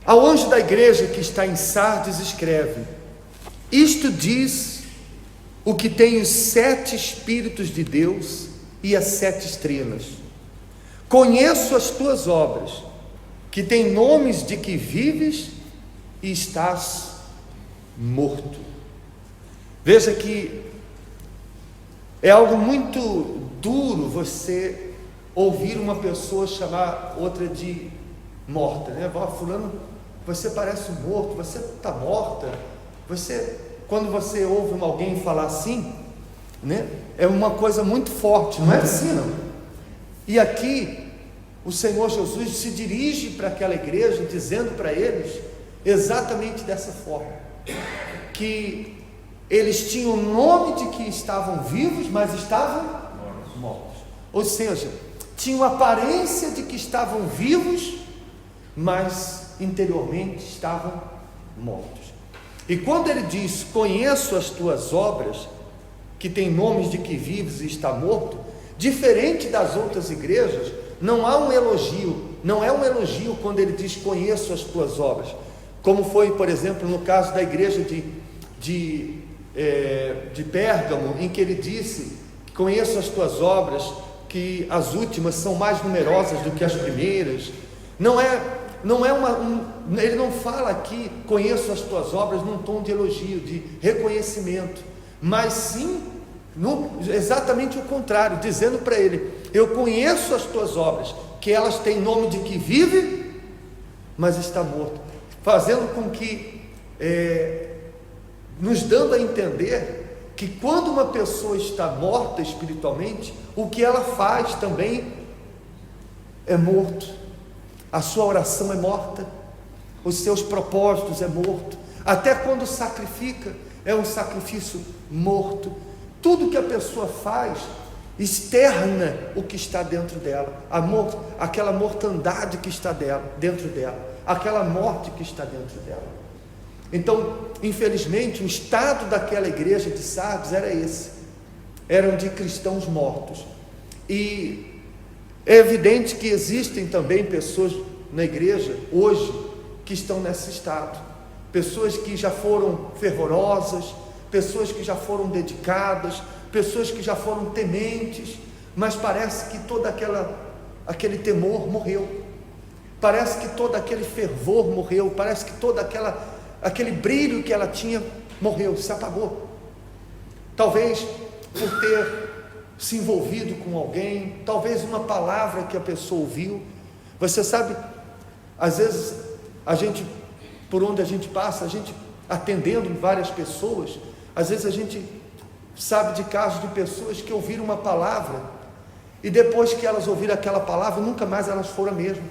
Ao anjo da igreja que está em Sardes escreve: isto diz o que tem os 7 Espíritos de Deus e as 7 estrelas. Conheço as tuas obras, que têm nomes de que vives e estás morto. Veja que é algo muito duro você ouvir uma pessoa chamar outra de morta, né? Fulano, você parece morto, você está morta. Quando você ouve alguém falar assim, né? É uma coisa muito forte, não é assim não? E aqui o Senhor Jesus se dirige para aquela igreja dizendo para eles exatamente dessa forma, que eles tinham o nome de que estavam vivos, mas estavam mortos. Ou seja, tinham aparência de que estavam vivos, mas interiormente estavam mortos. E quando ele diz: conheço as tuas obras, que tem nomes de que vives e está morto, diferente das outras igrejas, não há um elogio, não é um elogio quando ele diz: conheço as tuas obras, como foi, por exemplo, no caso da igreja de Pérgamo, em que ele disse: conheço as tuas obras, que as últimas são mais numerosas do que as primeiras. Ele não fala aqui: conheço as tuas obras num tom de elogio, de reconhecimento, mas sim exatamente o contrário, dizendo para ele: eu conheço as tuas obras, que elas têm nome de que vive, mas está morto, fazendo com que nos dando a entender que quando uma pessoa está morta espiritualmente, o que ela faz também é morto. A sua oração é morta, os seus propósitos é morto, até quando sacrifica, é um sacrifício morto. Tudo que a pessoa faz externa o que está dentro dela, aquela mortandade que está dentro dela, aquela morte que está dentro dela. Então, infelizmente, o estado daquela igreja de Sardes era esse, eram de cristãos mortos. E é evidente que existem também pessoas na igreja hoje que estão nesse estado, pessoas que já foram fervorosas, pessoas que já foram dedicadas, pessoas que já foram tementes, mas parece que todo aquele temor morreu, parece que todo aquele fervor morreu, parece que todo aquele brilho que ela tinha morreu, se apagou. Talvez por ter se envolvido com alguém, talvez uma palavra que a pessoa ouviu. Você sabe, às vezes a gente, por onde a gente passa, a gente atendendo várias pessoas, às vezes a gente sabe de casos de pessoas que ouviram uma palavra e depois que elas ouviram aquela palavra, nunca mais elas foram a mesma,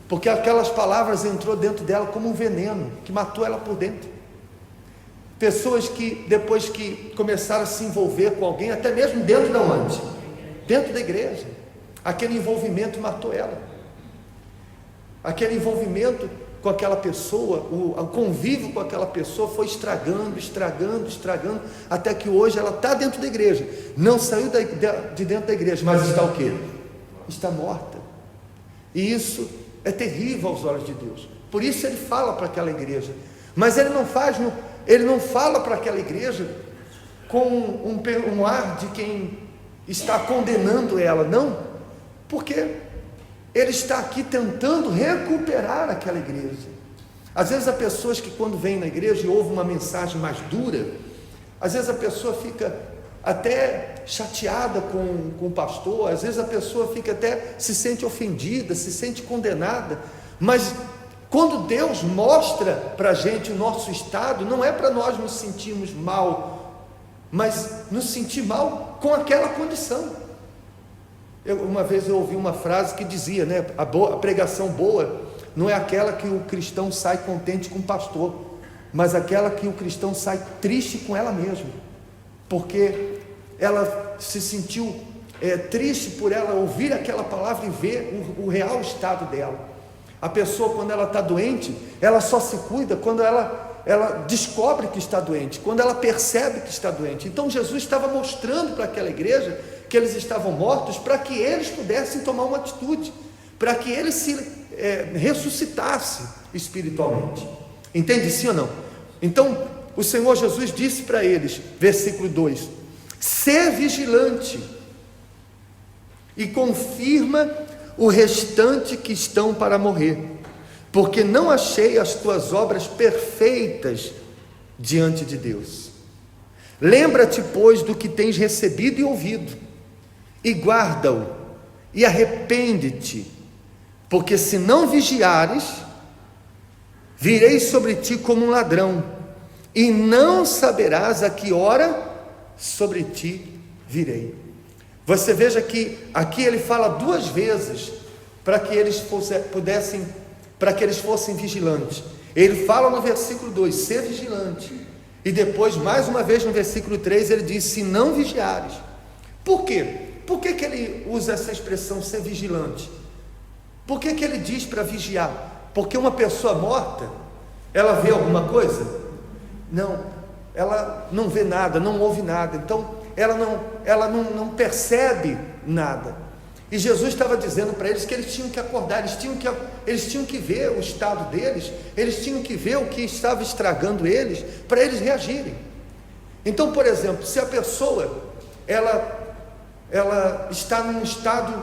porque aquelas palavras entrou dentro dela como um veneno que matou ela por dentro. Pessoas que depois que começaram a se envolver com alguém, até mesmo dentro da onde? Dentro da igreja, aquele envolvimento matou ela. Aquele envolvimento com aquela pessoa, o convívio com aquela pessoa foi estragando, até que hoje ela está dentro da igreja, não saiu de dentro da igreja, mas está o quê? Está morta. E isso é terrível aos olhos de Deus. Por isso ele fala para aquela igreja, mas ele não fala para aquela igreja com um ar de quem está condenando ela, não, porque ele está aqui tentando recuperar aquela igreja. Às vezes há pessoas que quando vêm na igreja e ouvem uma mensagem mais dura, às vezes a pessoa fica até chateada com o pastor, às vezes a pessoa fica até, se sente ofendida, se sente condenada, mas quando Deus mostra para a gente o nosso estado, não é para nós nos sentirmos mal, mas nos sentir mal com aquela condição. Uma vez eu ouvi uma frase que dizia, né, a pregação boa não é aquela que o cristão sai contente com o pastor, mas aquela que o cristão sai triste com ela mesma, porque ela se sentiu triste por ela ouvir aquela palavra e ver o real estado dela. A pessoa, quando ela está doente, ela só se cuida quando ela descobre que está doente, quando ela percebe que está doente. Então Jesus estava mostrando para aquela igreja que eles estavam mortos, para que eles pudessem tomar uma atitude, para que eles ressuscitasse espiritualmente. Entende sim ou não? Então, o Senhor Jesus disse para eles, versículo 2: ser vigilante e confirma o restante que estão para morrer, porque não achei as tuas obras perfeitas diante de Deus. Lembra-te, pois, do que tens recebido e ouvido, e guarda-o, e arrepende-te, porque se não vigiares, virei sobre ti como um ladrão, e não saberás a que hora sobre ti virei. Você veja que aqui ele fala duas vezes para que eles fossem vigilantes. Ele fala no versículo 2, ser vigilante, e depois mais uma vez no versículo 3 ele diz, se não vigiares. Por quê? Por que ele usa essa expressão, ser vigilante? Por que ele diz para vigiar? Porque uma pessoa morta, ela vê alguma coisa? Não, ela não vê nada, não ouve nada, então ela não percebe nada. E Jesus estava dizendo para eles que eles tinham que acordar, eles tinham que ver o estado deles, eles tinham que ver o que estava estragando eles, para eles reagirem. Então, por exemplo, se a pessoa ela está num estado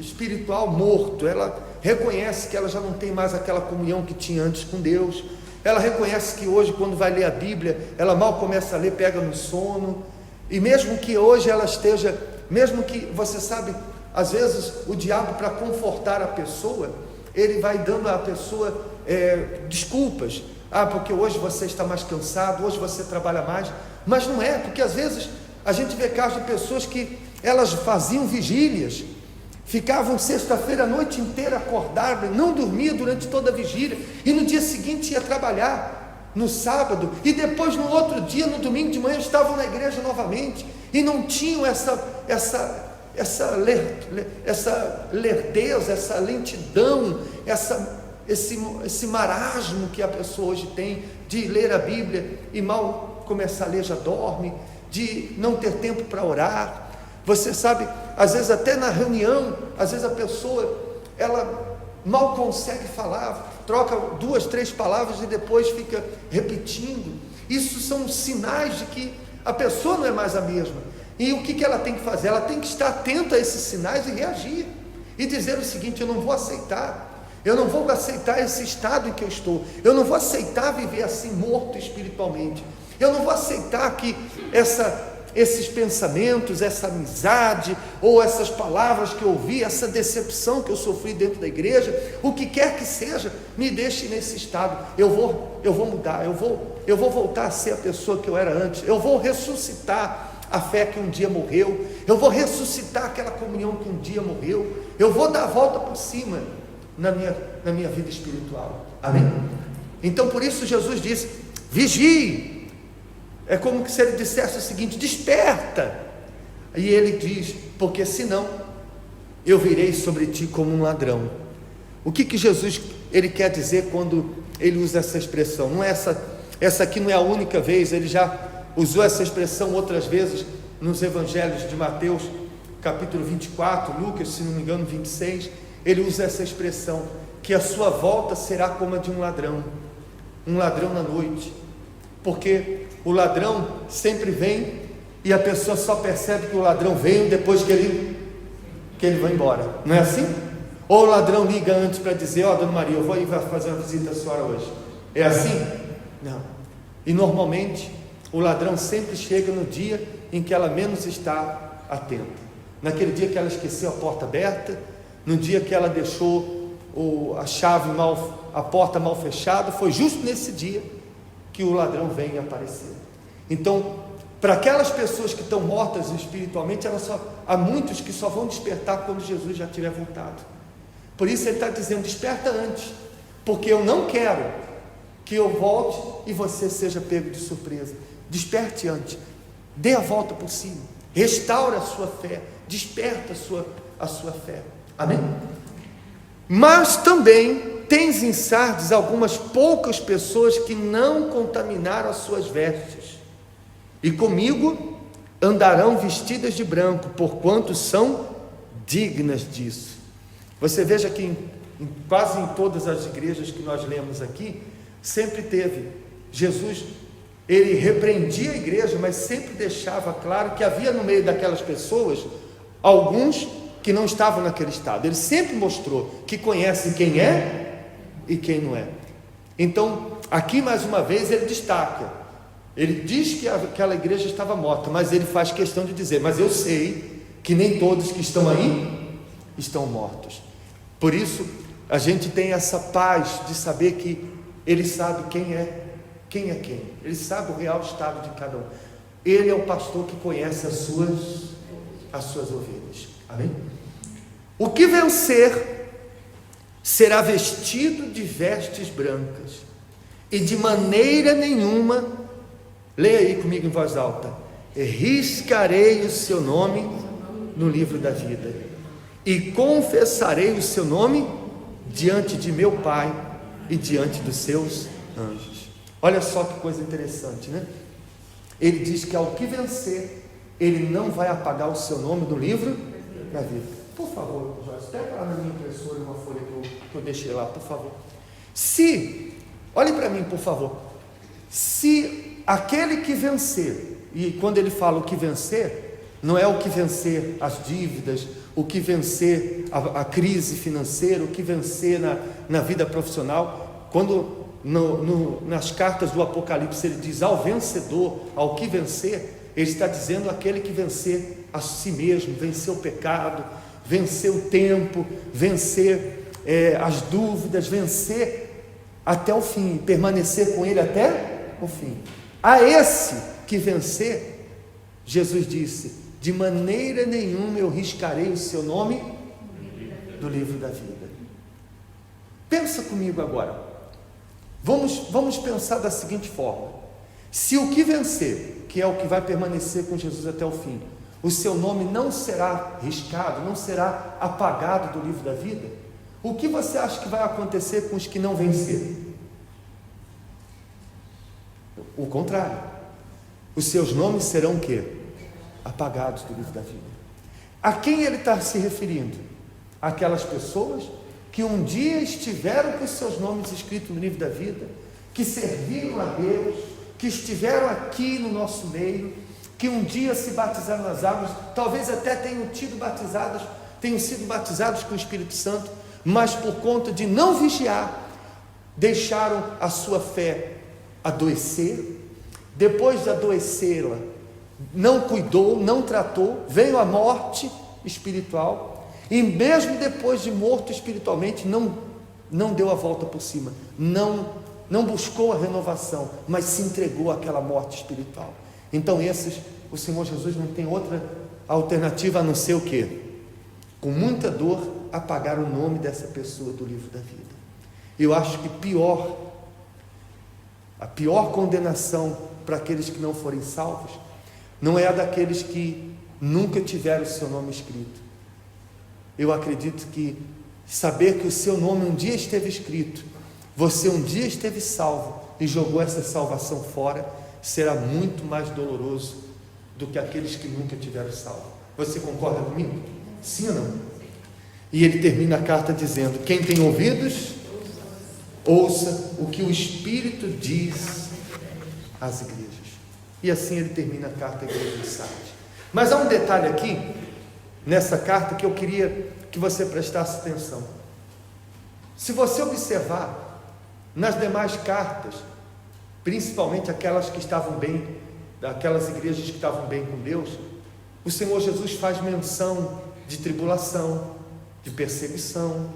espiritual morto, ela reconhece que ela já não tem mais aquela comunhão que tinha antes com Deus, ela reconhece que hoje, quando vai ler a Bíblia, ela mal começa a ler, pega no sono, e mesmo que hoje ela esteja, mesmo que, você sabe, às vezes o diabo, para confortar a pessoa, ele vai dando à pessoa desculpas, porque hoje você está mais cansado, hoje você trabalha mais, mas não é, porque às vezes a gente vê casos de pessoas que elas faziam vigílias, ficavam sexta-feira a noite inteira acordadas, não dormiam durante toda a vigília, e no dia seguinte ia trabalhar, no sábado, e depois no outro dia, no domingo de manhã, estavam na igreja novamente, e não tinham essa lerdeza, essa lentidão, esse marasmo que a pessoa hoje tem, de ler a Bíblia, e mal começar a ler já dorme, de não ter tempo para orar. Você sabe, às vezes até na reunião, às vezes a pessoa, ela mal consegue falar, troca 2, 3 palavras e depois fica repetindo. Isso são sinais de que a pessoa não é mais a mesma. E o que ela tem que fazer? Ela tem que estar atenta a esses sinais e reagir, e dizer o seguinte: eu não vou aceitar esse estado em que eu estou, eu não vou aceitar viver assim, morto espiritualmente, eu não vou aceitar que esses pensamentos, essa amizade, ou essas palavras que eu ouvi, essa decepção que eu sofri dentro da igreja, o que quer que seja, me deixe nesse estado. Eu vou mudar, eu vou voltar a ser a pessoa que eu era antes, eu vou ressuscitar a fé que um dia morreu, eu vou ressuscitar aquela comunhão que um dia morreu, eu vou dar a volta por cima na minha vida espiritual. Amém? Então, por isso Jesus disse: vigie. É como se ele dissesse o seguinte: desperta. E ele diz: porque senão eu virei sobre ti como um ladrão. O que Jesus ele quer dizer quando ele usa essa expressão? Não é essa aqui não é a única vez, ele já usou essa expressão outras vezes nos evangelhos de Mateus, capítulo 24, Lucas, se não me engano, 26, ele usa essa expressão, que a sua volta será como a de um ladrão na noite, porque o ladrão sempre vem, e a pessoa só percebe que o ladrão veio depois que ele vai embora, não é assim? Ou o ladrão liga antes para dizer: ó, dona Maria, eu vou ir fazer uma visita à senhora hoje, é assim? Não. E normalmente o ladrão sempre chega no dia em que ela menos está atenta, naquele dia que ela esqueceu a porta aberta, no dia que ela deixou a porta mal fechada, foi justo nesse dia que o ladrão vem e apareceu. Então, para aquelas pessoas que estão mortas espiritualmente, há muitos que só vão despertar quando Jesus já tiver voltado. Por isso ele está dizendo: desperta antes, porque eu não quero que eu volte e você seja pego de surpresa. Desperte antes, dê a volta por cima, restaure a sua fé, desperta a sua fé. Amém? Mas também tens em Sardes algumas poucas pessoas que não contaminaram as suas vestes, e comigo andarão vestidas de branco, porquanto são dignas disso. Você veja que quase em todas as igrejas que nós lemos aqui, sempre teve. Jesus, ele repreendia a igreja, mas sempre deixava claro que havia no meio daquelas pessoas alguns que não estavam naquele estado. Ele sempre mostrou que conhece quem é e quem não é. Então, aqui mais uma vez ele destaca, ele diz que aquela igreja estava morta, mas ele faz questão de dizer, mas eu sei que nem todos que estão aí estão mortos. Por isso a gente tem essa paz de saber que ele sabe quem é quem, ele sabe o real estado de cada um. Ele é o pastor que conhece as suas ovelhas. Amém? O que vencer será vestido de vestes brancas, e de maneira nenhuma, leia aí comigo em voz alta, riscarei o seu nome no livro da vida, e confessarei o seu nome diante de meu Pai e diante dos seus anjos. Olha só que coisa interessante, né? Ele diz que ao que vencer, ele não vai apagar o seu nome do livro da vida. Por favor, Jorge, pega lá na minha impressora uma folha que eu deixei lá, por favor. Olhe para mim, por favor. Se aquele que vencer, e quando ele fala o que vencer, não é o que vencer as dívidas, o que vencer a crise financeira, o que vencer na vida profissional. Quando nas cartas do Apocalipse ele diz ao vencedor, ao que vencer, ele está dizendo aquele que vencer a si mesmo, vencer o pecado, vencer o tempo, vencer as dúvidas, vencer até o fim, permanecer com ele até o fim. A esse que vencer, Jesus disse, de maneira nenhuma eu riscarei o seu nome do livro da vida. Pensa comigo agora. Vamos pensar da seguinte forma: se o que vencer, que é o que vai permanecer com Jesus até o fim, o seu nome não será riscado, não será apagado do livro da vida, o que você acha que vai acontecer com os que não vencerem? O contrário, os seus nomes serão o quê? Apagados do livro da vida. A quem ele está se referindo? Aquelas pessoas que um dia estiveram com os seus nomes escritos no livro da vida, que serviram a Deus, que estiveram aqui no nosso meio, que um dia se batizaram nas águas, talvez até tenham sido batizados com o Espírito Santo, mas por conta de não vigiar, deixaram a sua fé adoecer. Depois de adoecê-la, não cuidou, não tratou, veio a morte espiritual, e mesmo depois de morto espiritualmente, não deu a volta por cima, não buscou a renovação, mas se entregou àquela morte espiritual. Então esses, o Senhor Jesus não tem outra alternativa a não ser o quê? Com muita dor, apagar o nome dessa pessoa do livro da vida. Eu acho que a pior condenação para aqueles que não forem salvos, não é a daqueles que nunca tiveram o seu nome escrito. Eu acredito que saber que o seu nome um dia esteve escrito, você um dia esteve salvo e jogou essa salvação fora, será muito mais doloroso do que aqueles que nunca tiveram salvo. Você concorda comigo? Sim ou não? E ele termina a carta dizendo: quem tem ouvidos, ouça o que o Espírito diz às igrejas. E assim ele termina a carta à igreja de Sardes. Mas há um detalhe aqui nessa carta que eu queria que você prestasse atenção. Se você observar nas demais cartas, principalmente aquelas que estavam bem, aquelas igrejas que estavam bem com Deus, o Senhor Jesus faz menção de tribulação, de perseguição.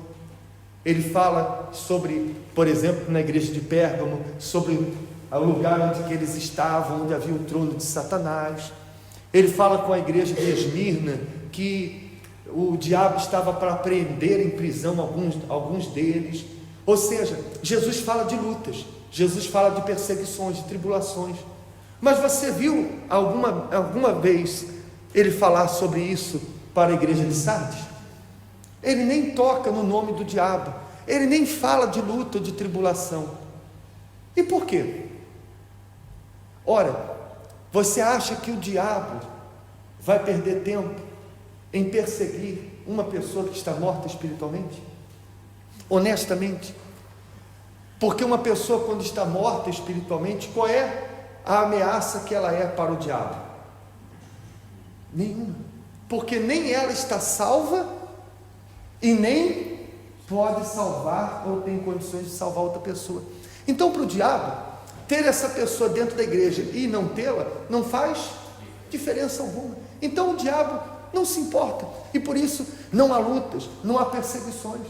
Ele fala sobre, por exemplo, na igreja de Pérgamo, sobre o lugar onde que eles estavam, onde havia o trono de Satanás. Ele fala com a igreja de Esmirna que o diabo estava para prender em prisão alguns deles. Ou seja, Jesus fala de lutas, Jesus fala de perseguições, de tribulações. Mas você viu alguma vez ele falar sobre isso para a igreja de Sardes? Ele nem toca no nome do diabo, ele nem fala de luta, de tribulação. E por quê? Ora, você acha que o diabo vai perder tempo em perseguir uma pessoa que está morta espiritualmente? honestamente? Porque uma pessoa, quando está morta espiritualmente, qual é a ameaça que ela é para o diabo? Nenhuma. Porque nem ela está salva e nem pode salvar ou tem condições de salvar outra pessoa. Então, para o diabo, ter essa pessoa dentro da igreja e não tê-la não faz diferença alguma. Então o diabo não se importa, e por isso não há lutas, não há perseguições.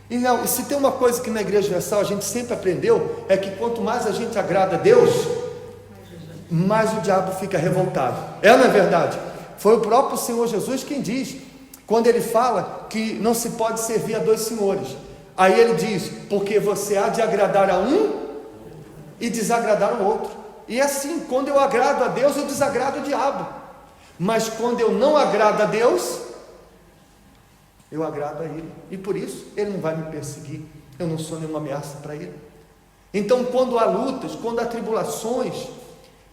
E se tem uma coisa que na Igreja Universal a gente sempre aprendeu, é que quanto mais a gente agrada a Deus, mais o diabo fica revoltado. Não é verdade? Foi o próprio Senhor Jesus quem diz, quando ele fala que não se pode servir a dois senhores. Aí ele diz, porque você há de agradar a um e desagradar o outro. E é assim, quando eu agrado a Deus, eu desagrado o diabo. Mas quando eu não agrado a Deus, eu agrado a Ele. E por isso, Ele não vai me perseguir. Eu não sou nenhuma ameaça para Ele. Então, quando há lutas, quando há tribulações,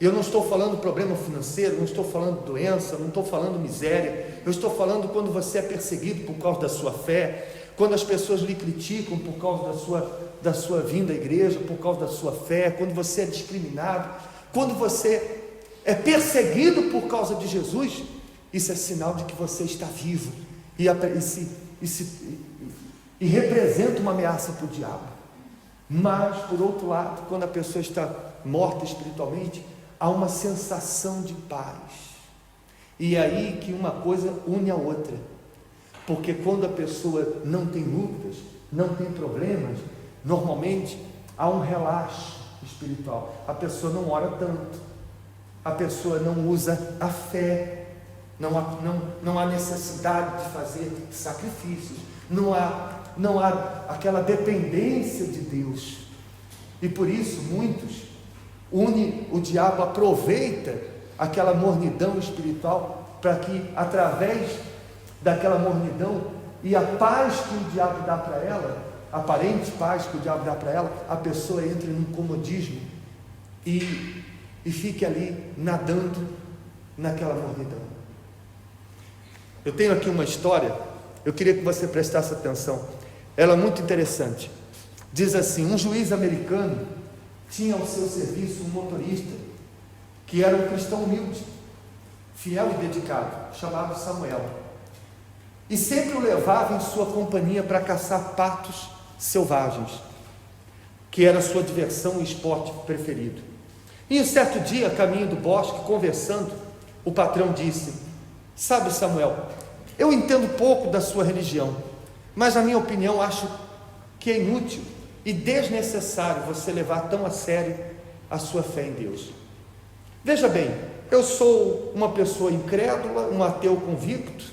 eu não estou falando problema financeiro, não estou falando doença, não estou falando miséria. Eu estou falando quando você é perseguido por causa da sua fé, quando as pessoas lhe criticam por causa da sua vinda à igreja, por causa da sua fé, quando você é discriminado, quando você é perseguido por causa de Jesus, isso é sinal de que você está vivo e representa uma ameaça para o diabo. Mas, por outro lado, quando a pessoa está morta espiritualmente, há uma sensação de paz. E é aí que uma coisa une a outra. Porque quando a pessoa não tem lutas, não tem problemas, normalmente há um relaxo espiritual. A pessoa não ora tanto, a pessoa não usa a fé, não há necessidade de fazer sacrifícios, não há aquela dependência de Deus. E por isso o diabo aproveita aquela mornidão espiritual para que, através daquela mornidão e a paz que o diabo dá para ela, aparente paz que o diabo dá para ela, a pessoa entra num comodismo e fique ali nadando naquela mornidão. Eu tenho aqui uma história, eu queria que você prestasse atenção, ela é muito interessante. Diz assim: um juiz americano tinha ao seu serviço um motorista que era um cristão humilde, fiel e dedicado, chamado Samuel, e sempre o levava em sua companhia para caçar patos selvagens, que era a sua diversão e esporte preferido. E um certo dia, a caminho do bosque, conversando, o patrão disse: sabe, Samuel, eu entendo pouco da sua religião, mas na minha opinião acho que é inútil e desnecessário você levar tão a sério a sua fé em Deus. Veja bem, eu sou uma pessoa incrédula, um ateu convicto,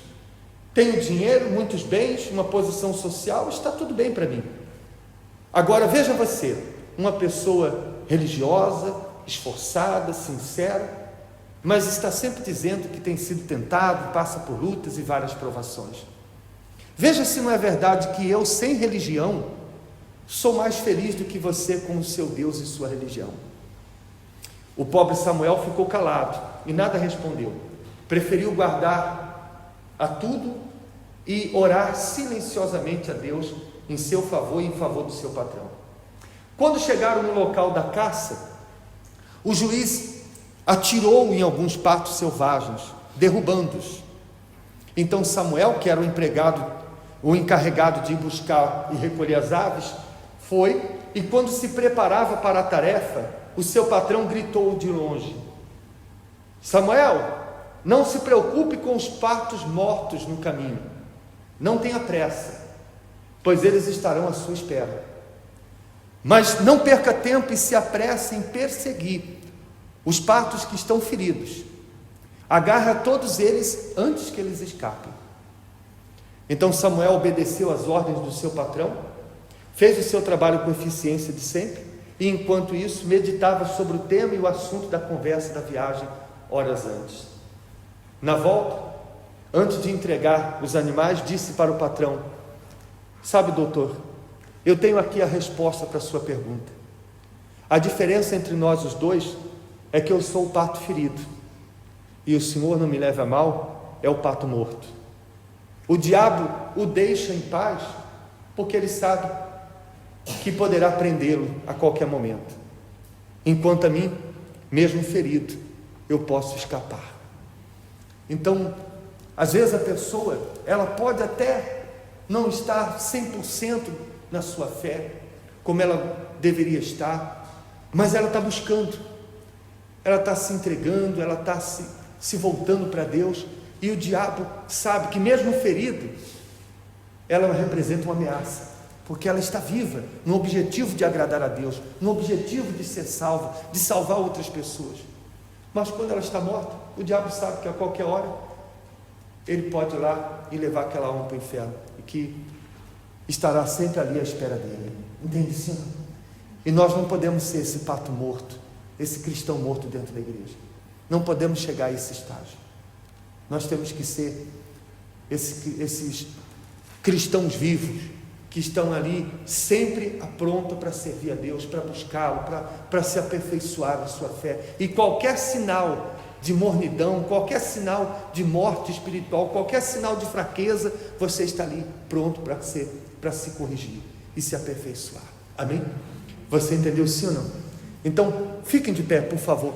tenho dinheiro, muitos bens, uma posição social, está tudo bem para mim. Agora veja você, uma pessoa religiosa, esforçada, sincera, mas está sempre dizendo que tem sido tentado, passa por lutas e várias provações. Veja se não é verdade que eu, sem religião, sou mais feliz do que você com o seu Deus e sua religião. O pobre Samuel ficou calado e nada respondeu, preferiu guardar a tudo e orar silenciosamente a Deus em seu favor e em favor do seu patrão. Quando chegaram no local da caça, o juiz atirou em alguns patos selvagens, derrubando-os. Então Samuel, que era o encarregado de ir buscar e recolher as aves, foi, e quando se preparava para a tarefa, o seu patrão gritou de longe: Samuel, não se preocupe com os patos mortos no caminho, não tenha pressa, pois eles estarão à sua espera. Mas não perca tempo e se apresse em perseguir os patos que estão feridos. Agarra todos eles antes que eles escapem. Então Samuel obedeceu às ordens do seu patrão, fez o seu trabalho com eficiência de sempre, e enquanto isso meditava sobre o tema e o assunto da conversa da viagem horas antes. Na volta, antes de entregar os animais, disse para o patrão: sabe, doutor, eu tenho aqui a resposta para a sua pergunta. A diferença entre nós os dois é que eu sou o pato ferido e o senhor, não me leve a mal, é o pato morto. O diabo o deixa em paz porque ele sabe que poderá prendê-lo a qualquer momento. Enquanto a mim, mesmo ferido, eu posso escapar. Então, às vezes a pessoa, ela pode até não estar 100% na sua fé, como ela deveria estar, mas ela está buscando, ela está se entregando, ela está se voltando para Deus, e o diabo sabe que mesmo ferido, ela representa uma ameaça, porque ela está viva, no objetivo de agradar a Deus, no objetivo de ser salva, de salvar outras pessoas. Mas quando ela está morta, o diabo sabe que a qualquer hora ele pode ir lá e levar aquela alma para o inferno, e que estará sempre ali à espera dele. Entende, senhor? E nós não podemos ser esse pato morto, esse cristão morto dentro da igreja. Não podemos chegar a esse estágio. Nós temos que ser esses cristãos vivos, que estão ali sempre pronto para servir a Deus, para buscá-lo, para se aperfeiçoar na sua fé. E qualquer sinal de mornidão, qualquer sinal de morte espiritual, qualquer sinal de fraqueza, você está ali pronto para se corrigir e se aperfeiçoar. Amém? Você entendeu, sim ou não? Então, fiquem de pé, por favor.